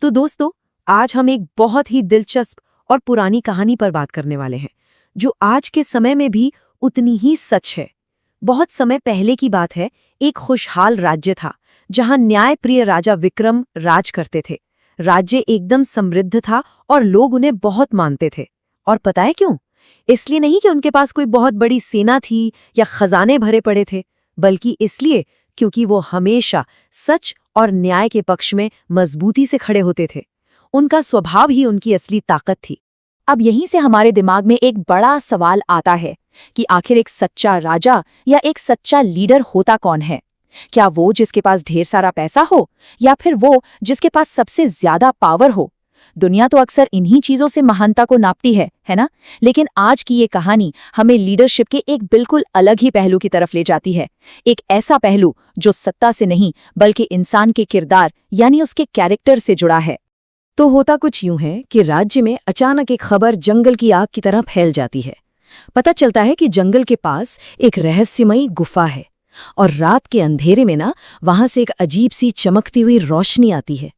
तो दोस्तों, आज हम एक बहुत ही दिलचस्प और पुरानी कहानी पर बात करने वाले हैं, जो आज के समय में भी उतनी ही सच है। बहुत समय पहले की बात है, एक खुशहाल राज्य था, जहां न्यायप्रिय राजा विक्रम राज करते थे। राज्य एकदम समृद्ध था और लोग उन्हें बहुत मानते थे। और पता है क्यों? इसलिए नहीं कि उनके पास कोई बहुत बड़ी सेना थी या खजाने भरे पड़े थे, बल्कि इसलिए क्योंकि वो हमेशा सच और न्याय के पक्ष में मजबूती से खड़े होते थे। उनका स्वभाव ही उनकी असली ताकत थी। अब यहीं से हमारे दिमाग में एक बड़ा सवाल आता है कि आखिर एक सच्चा राजा या एक सच्चा लीडर होता कौन है? क्या वो जिसके पास ढेर सारा पैसा हो, या फिर वो जिसके पास सबसे ज्यादा पावर हो? दुनिया तो अक्सर इन्हीं चीजों से महानता को नापती है ना? लेकिन आज की ये कहानी हमें लीडरशिप के एक बिल्कुल अलग ही पहलू की तरफ ले जाती है। एक ऐसा पहलू जो सत्ता से नहीं बल्कि इंसान के किरदार यानी उसके कैरेक्टर से जुड़ा है। तो होता कुछ यूं है कि राज्य में अचानक एक खबर जंगल की आग की तरह फैल जाती है। पता चलता है कि जंगल के पास एक रहस्यमयी गुफा है और रात के अंधेरे में वहां से एक अजीब सी चमकती हुई रोशनी आती है।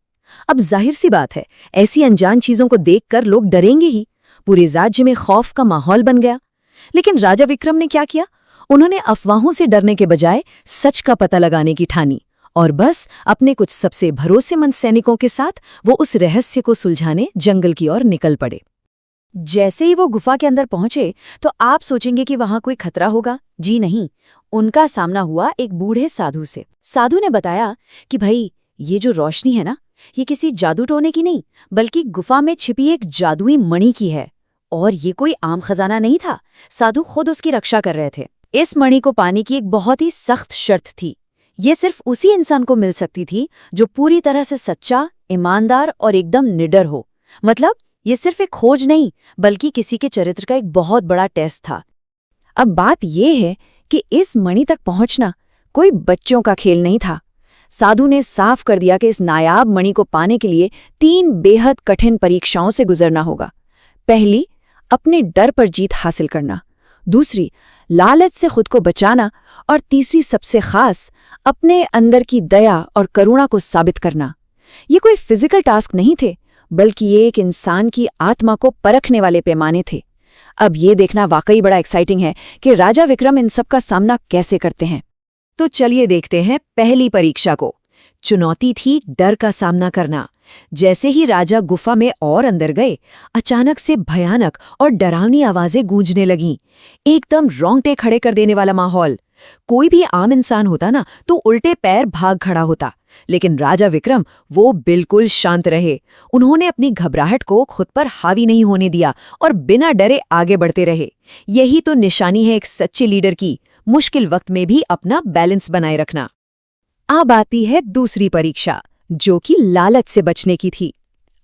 अब जाहिर सी बात है, ऐसी अनजान चीजों को देखकर लोग डरेंगे ही। पूरे राज्य में खौफ का माहौल बन गया। लेकिन राजा विक्रम ने क्या किया? उन्होंने अफवाहों से डरने के बजाय सच का पता लगाने की ठानी और बस अपने कुछ सबसे भरोसेमंद सैनिकों के साथ वो उस रहस्य को सुलझाने जंगल की ओर निकल पड़े। जैसे ही वो गुफा के अंदर पहुंचे तो आप सोचेंगे कि वहां कोई खतरा होगा। जी नहीं, उनका सामना हुआ एक बूढ़े साधु से। साधु ने बताया कि भाई, ये जो रोशनी है ना, ये किसी जादू टोने की नहीं, बल्कि गुफा में छिपी एक जादुई मणि की है। और ये कोई आम खजाना नहीं था, साधु खुद उसकी रक्षा कर रहे थे। इस मणि को पाने की एक बहुत ही सख्त शर्त थी। ये सिर्फ उसी इंसान को मिल सकती थी जो पूरी तरह से सच्चा, ईमानदार और एकदम निडर हो। मतलब ये सिर्फ एक खोज नहीं, बल्कि किसी के चरित्र का एक बहुत बड़ा टेस्ट था। अब बात यह है कि इस मणि तक पहुंचना कोई बच्चों का खेल नहीं था। साधु ने साफ कर दिया कि इस नायाब मणि को पाने के लिए 3 बेहद कठिन परीक्षाओं से गुजरना होगा। पहली, अपने डर पर जीत हासिल करना। दूसरी, लालच से खुद को बचाना। और तीसरी, सबसे खास, अपने अंदर की दया और करुणा को साबित करना। ये कोई फिजिकल टास्क नहीं थे, बल्कि ये एक इंसान की आत्मा को परखने वाले पैमाने थे। अब ये देखना वाकई बड़ा एक्साइटिंग है कि राजा विक्रम इन सब का सामना कैसे करते हैं। तो चलिए देखते हैं पहली परीक्षा को। चुनौती थी डर का सामना करना। जैसे ही राजा गुफा में और अंदर गए, अचानक से भयानक और डरावनी आवाजें गूंजने लगीं। एकदम रोंगटे खड़े कर देने वाला माहौल। कोई भी आम इंसान होता ना तो उल्टे पैर भाग खड़ा होता, लेकिन राजा विक्रम वो बिल्कुल शांत रहे। उन्होंने अपनी घबराहट को खुद पर हावी नहीं होने दिया और बिना डरे आगे बढ़ते रहे। यही तो निशानी है एक सच्चे लीडर की, मुश्किल वक्त में भी अपना बैलेंस बनाए रखना। अब आती है दूसरी परीक्षा, जो कि लालच से बचने की थी।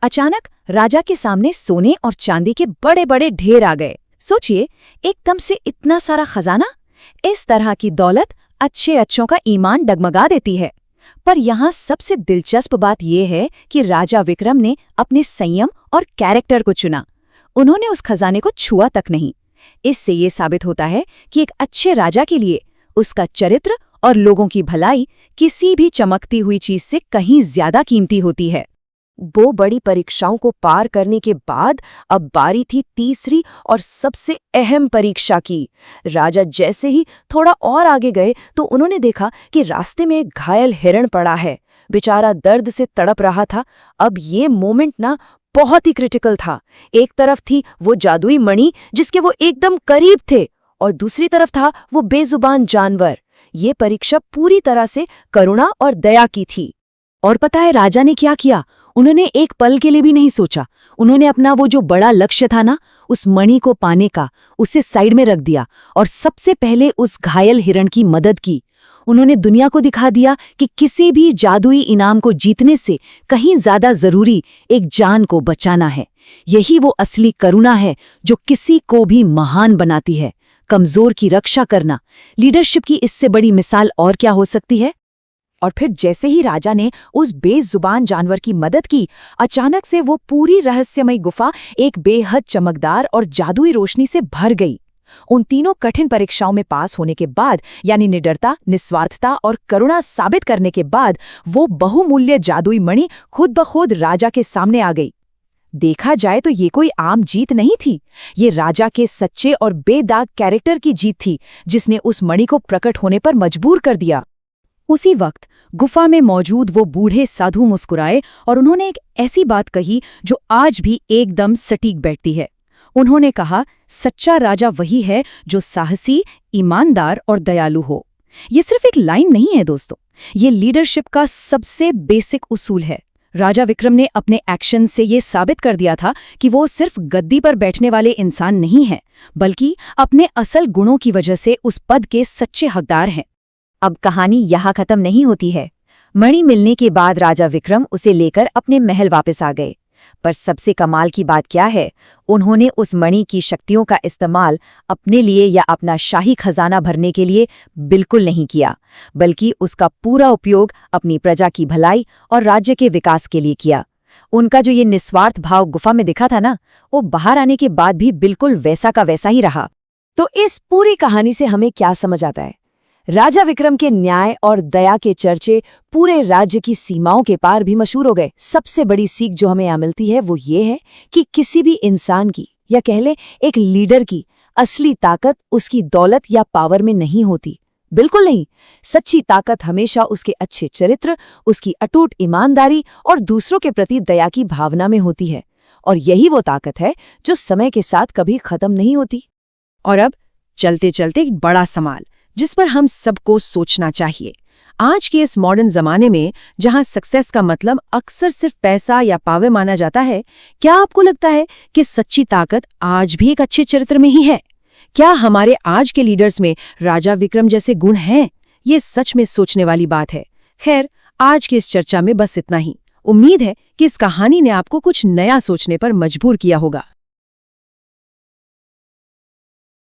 अचानक राजा के सामने सोने और चांदी के बड़े बड़े ढेर आ गए। सोचिए, एकदम से इतना सारा खजाना। इस तरह की दौलत अच्छों का ईमान डगमगा देती है। पर यहाँ सबसे दिलचस्प बात यह है कि राजा विक्रम ने अपने संयम और कैरेक्टर को चुना। उन्होंने उस खजाने को छुआ तक नहीं। इससे ये साबित होता है कि एक अच्छे राजा के लिए उसका चरित्र और लोगों की भलाई किसी भी चमकती हुई चीज से कहीं ज्यादा कीमती होती है। वो बड़ी परीक्षाओं को पार करने के बाद अब बारी थी तीसरी और सबसे अहम परीक्षा की। राजा जैसे ही थोड़ा और आगे गए तो उन्होंने देखा कि रास्ते में एक घायल हिरण पड़ा है। बेचारा दर्द से तड़प रहा था। अब ये मोमेंट ना बहुत ही क्रिटिकल था। एक तरफ थी वो जादुई मणि जिसके वो एकदम करीब थे, और दूसरी तरफ था वो बेजुबान जानवर। ये परीक्षा पूरी तरह से करुणा और दया की थी। और पता है राजा ने क्या किया? उन्होंने एक पल के लिए भी नहीं सोचा। उन्होंने अपना वो जो बड़ा लक्ष्य था ना, उस मणि को पाने का, उसे साइड में रख दिया और सबसे पहले उस घायल हिरण की मदद की। उन्होंने दुनिया को दिखा दिया कि किसी भी जादुई इनाम को जीतने से कहीं ज्यादा जरूरी एक जान को बचाना है। यही वो असली करुणा है जो किसी को भी महान बनाती है। कमजोर की रक्षा करना, लीडरशिप की इससे बड़ी मिसाल और क्या हो सकती है? और फिर जैसे ही राजा ने उस बेजुबान जानवर की मदद की, अचानक से वो पूरी रहस्यमय गुफा एक बेहद चमकदार और जादुई रोशनी से भर गई। उन तीनों कठिन परीक्षाओं में पास होने के बाद, यानी निडरता, निस्वार्थता और करुणा साबित करने के बाद, वो बहुमूल्य जादुई मणि खुद ब खुद राजा के सामने आ गई। देखा जाए तो ये कोई आम जीत नहीं थी, ये राजा के सच्चे और बेदाग कैरेक्टर की जीत थी, जिसने उस मणि को प्रकट होने पर मजबूर कर दिया। उसी वक्त गुफा में मौजूद वो बूढ़े साधु मुस्कुराए और उन्होंने एक ऐसी बात कही जो आज भी एकदम सटीक बैठती है। उन्होंने कहा, सच्चा राजा वही है जो साहसी, ईमानदार और दयालु हो। ये सिर्फ एक लाइन नहीं है दोस्तों, ये लीडरशिप का सबसे बेसिक उसूल है। राजा विक्रम ने अपने एक्शन से ये साबित कर दिया था कि वो सिर्फ गद्दी पर बैठने वाले इंसान नहीं हैं, बल्कि अपने असल गुणों की वजह से उस पद के सच्चे हकदार हैं। अब कहानी यहाँ खत्म नहीं होती है। मणि मिलने के बाद राजा विक्रम उसे लेकर अपने महल वापस आ गए। पर सबसे कमाल की बात क्या है, उन्होंने उस मणि की शक्तियों का इस्तेमाल अपने लिए या अपना शाही खजाना भरने के लिए बिल्कुल नहीं किया, बल्कि उसका पूरा उपयोग अपनी प्रजा की भलाई और राज्य के विकास के लिए किया। उनका जो ये निस्वार्थ भाव गुफा में दिखा था ना, वो बाहर आने के बाद भी बिल्कुल वैसा का वैसा ही रहा। तो इस पूरी कहानी से हमें क्या समझ आता है? राजा विक्रम के न्याय और दया के चर्चे पूरे राज्य की सीमाओं के पार भी मशहूर हो गए। सबसे बड़ी सीख जो हमें यहाँ मिलती है वो ये है कि किसी भी इंसान की, या कह ले एक लीडर की, असली ताकत उसकी दौलत या पावर में नहीं होती। बिल्कुल नहीं। सच्ची ताकत हमेशा उसके अच्छे चरित्र, उसकी अटूट ईमानदारी और दूसरों के प्रति दया की भावना में होती है। और यही वो ताकत है जो समय के साथ कभी खत्म नहीं होती। और अब चलते चलते एक बड़ा सवाल जिस पर हम सबको सोचना चाहिए। आज के इस मॉडर्न जमाने में जहां सक्सेस का मतलब अक्सर सिर्फ पैसा या पावर माना जाता है, क्या आपको लगता है कि सच्ची ताकत आज भी एक अच्छे चरित्र में ही है? क्या हमारे आज के लीडर्स में राजा विक्रम जैसे गुण हैं? ये सच में सोचने वाली बात है। खैर, आज की इस चर्चा में बस इतना ही। उम्मीद है कि इस कहानी ने आपको कुछ नया सोचने पर मजबूर किया होगा।